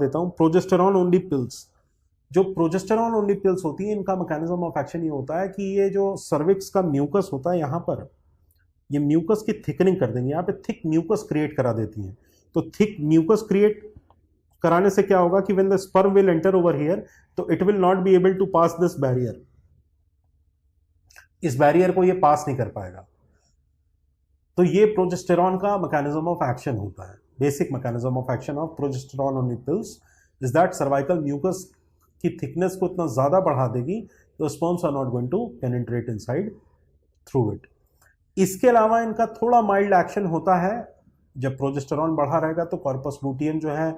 देता हूं progesterone only pills. जो प्रोजेस्टेरॉन ओनली पिल्स होती है इनका मैकेनिज्म ऑफ एक्शन ये होता है कि ये जो सर्विक्स का म्यूकस होता है यहाँ पर, ये म्यूकस की थिकनिंग कर देंगे, यहाँ पे थिक म्यूकस क्रिएट करा देती हैं। तो थिक म्यूकस क्रिएट कराने से क्या होगा कि when the sperm will enter over here तो it will not be able to pass this barrier, इस बैरियर को ये पास नहीं कर पाएगा। तो ये प्रोजेस्टेरॉन का मैकेनिज्म ऑफ एक्शन होता है। Basic mechanism of action of progesterone only pills is that cervical mucus की थिकनेस को इतना ज्यादा बढ़ा देगी तो sperms are not going to penetrate inside through it. इसके अलावा इनका थोड़ा माइल्ड एक्शन होता है, जब प्रोजेस्टेरॉन बढ़ा रहेगा तो कॉर्पस लूटियम जो है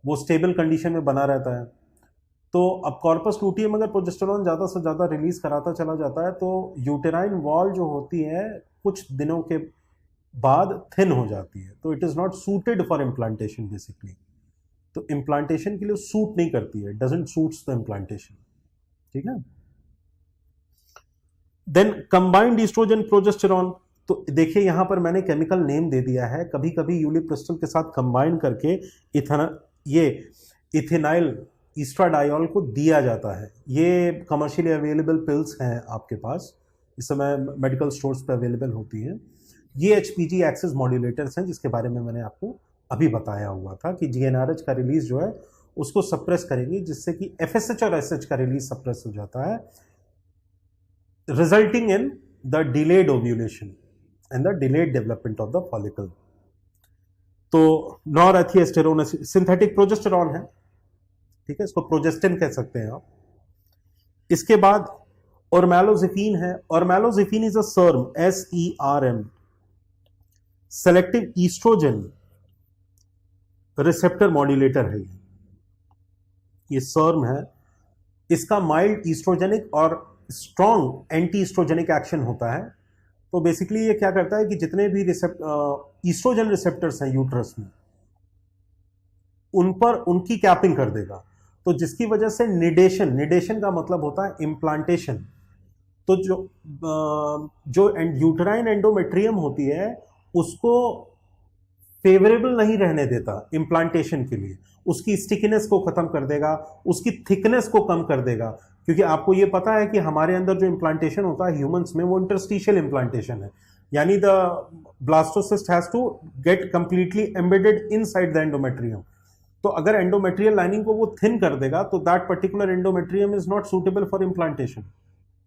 वो स्टेबल कंडीशन में बना रहता है। तो अब कॉर्पस लूटियम अगर प्रोजेस्टेरॉन ज़्यादा से ज़्यादा रिलीज कराता चला जाता है तो यूटेराइन वॉल जो होती है कुछ दिनों के बाद थिन हो जाती है, तो it is not suited for implantation basically. तो इम्प्लांटेशन के लिए सूट नहीं करती है, डजंट सूट्स द इम्प्लांटेशन। ठीक है। देन कंबाइंड ईस्ट्रोजन प्रोजेस्टेरॉन, तो देखिए यहां पर मैंने केमिकल नेम दे दिया है। कभी कभी यूलिप्रिस्टल के साथ कंबाइन करके ये इथेनाइल ईस्ट्राडायोल को दिया जाता है। ये कमर्शियली अवेलेबल पिल्स हैं आपके पास, इस समय मेडिकल स्टोर्स पे अवेलेबल होती हैं। ये एचपीजी एक्सेस मॉड्यूलेटर्स हैं जिसके बारे में मैंने आपको अभी बताया हुआ था कि जीएनआरएच का रिलीज जो है उसको सप्रेस करेंगे, जिससे कि एफएसएच और एसएच का रिलीज सप्रेस हो जाता है, resulting in the delayed ovulation and the delayed development of the follicle. तो नॉरएथिएस्टेरोन सिंथेटिक प्रोजेस्टेरॉन है, ठीक है, इसको प्रोजेस्टिन कह सकते हैं आप। इसके बाद ऑर्मेलोजिफिन है। Ormeloxifene is a SERM, SERM, selective oestrogen receptor modulator है। ये सर्म है, इसका माइल्ड ईस्ट्रोजेनिक और स्ट्रॉन्ग एंटी ईस्ट्रोजेनिक एक्शन होता है। तो बेसिकली ये क्या करता है कि जितने भी ईस्ट्रोजन रिसेप्टर्स हैं यूट्रस में उन पर उनकी कैपिंग कर देगा, तो जिसकी वजह से निडेशन का मतलब होता है इम्प्लांटेशन। तो जो यूटेराइन एंडोमेट्रियम होती है उसको फेवरेबल नहीं रहने देता इम्प्लांटेशन के लिए, उसकी स्टिकीनेस को खत्म कर देगा, उसकी थिकनेस को कम कर देगा। क्योंकि आपको ये पता है कि हमारे अंदर जो इम्प्लांटेशन होता है ह्यूमंस में वो इंटरस्टिशियल इम्प्लांटेशन है, यानी the blastocyst has to get completely embedded inside the endometrium. तो अगर एंडोमेट्रियल लाइनिंग को वो थिन कर देगा तो that particular endometrium is not suitable for implantation.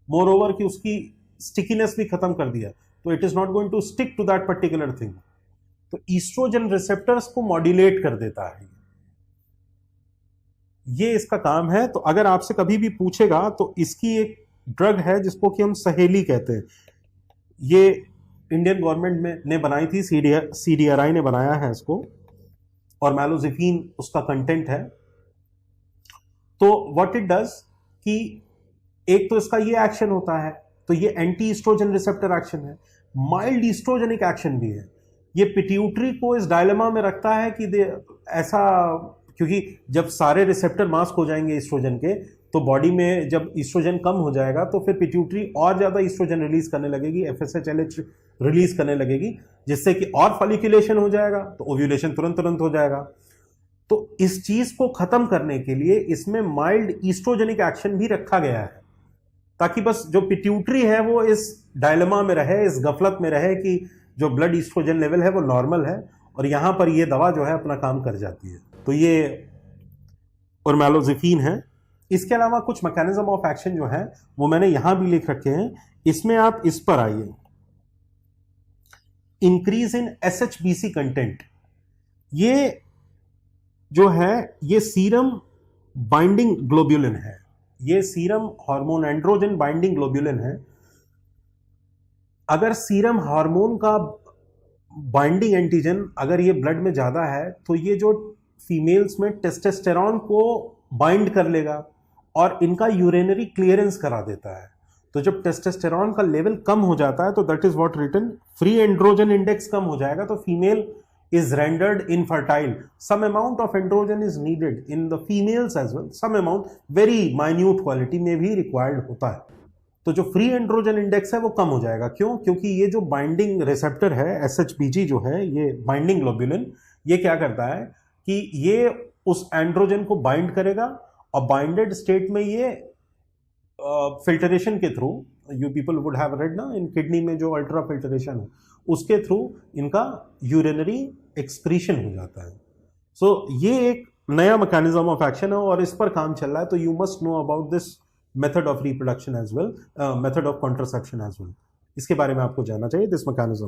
Moreover कि उसकी स्टिकीनेस भी खत्म कर दिया, तो it is not going to stick to that particular thing. तो ईस्ट्रोजन रिसेप्टर्स को मॉड्यूलेट कर देता है, ये इसका काम है। तो अगर आपसे कभी भी पूछेगा तो इसकी एक ड्रग है जिसको कि हम सहेली कहते हैं, ये इंडियन गवर्नमेंट ने बनाई थी, CDRI ने बनाया है इसको, और मैलोजिफिन उसका कंटेंट है। तो व्हाट इट डज कि एक तो इसका ये एक्शन होता है, तो ये एंटी ईस्ट्रोजन रिसेप्टर एक्शन है, माइल्ड ईस्ट्रोजेनिक एक्शन भी है। ये पिट्यूटरी को इस डायलेमा में रखता है कि ऐसा, क्योंकि जब सारे रिसेप्टर मास्क हो जाएंगे ईस्ट्रोजन के तो बॉडी में जब ईस्ट्रोजन कम हो जाएगा तो फिर पिट्यूटरी और ज्यादा ईस्ट्रोजन रिलीज करने लगेगी, FSH LH रिलीज करने लगेगी, जिससे कि और फॉलिकुलेशन हो जाएगा, तो ओव्यूलेशन तुरंत हो जाएगा। तो इस चीज को खत्म करने के लिए इसमें माइल्ड ईस्ट्रोजेनिक एक्शन भी रखा गया है, ताकि बस जो पिट्यूटरी है वो इस डायलेमा में रहे, इस गफलत में रहे कि जो ब्लड ईस्ट्रोजन लेवल है वो नॉर्मल है, और यहां पर ये दवा जो है अपना काम कर जाती है। तो ये ऑर्मेलोजिफिन है। इसके अलावा कुछ मैकेनिज्म ऑफ एक्शन जो है वो मैंने यहां भी लिख रखे हैं, इसमें आप इस पर आइए। इंक्रीज इन SHBC कंटेंट, ये जो है ये सीरम बाइंडिंग ग्लोब्यूलिन है, ये serum hormone androgen binding globulin है। अगर सीरम हार्मोन का बाइंडिंग एंटीजन अगर ये ब्लड में ज्यादा है तो ये जो फीमेल्स में टेस्टोस्टेरॉन को बाइंड कर लेगा और इनका यूरिनरी क्लियरेंस करा देता है। तो जब टेस्टोस्टेरॉन का लेवल कम हो जाता है तो that is what written, free androgen index कम हो जाएगा, तो female is rendered infertile. Some amount of androgen is needed in the females as well. Some amount, very minute quality में भी required होता है। तो जो फ्री एंड्रोजन इंडेक्स है वो कम हो जाएगा। क्यों? क्योंकि ये जो बाइंडिंग रिसेप्टर है SHBG जो है, ये बाइंडिंग ग्लोब्यूलिन, ये क्या करता है कि ये उस एंड्रोजन को बाइंड करेगा और बाइंडेड स्टेट में ये फिल्टरेशन के through, you people would have read ना, इन किडनी में जो अल्ट्रा फिल्टरेशन है उसके थ्रू इनका यूरिनरी एक्सक्रीशन हो जाता है। सो ये एक नया मैकेनिज्म ऑफ एक्शन है और इस पर काम चल रहा है। तो you must know about this method of reproduction as well, method of contraception as well. इसके बारे में आपको जानना चाहिए, दिस मैकेनिज्म।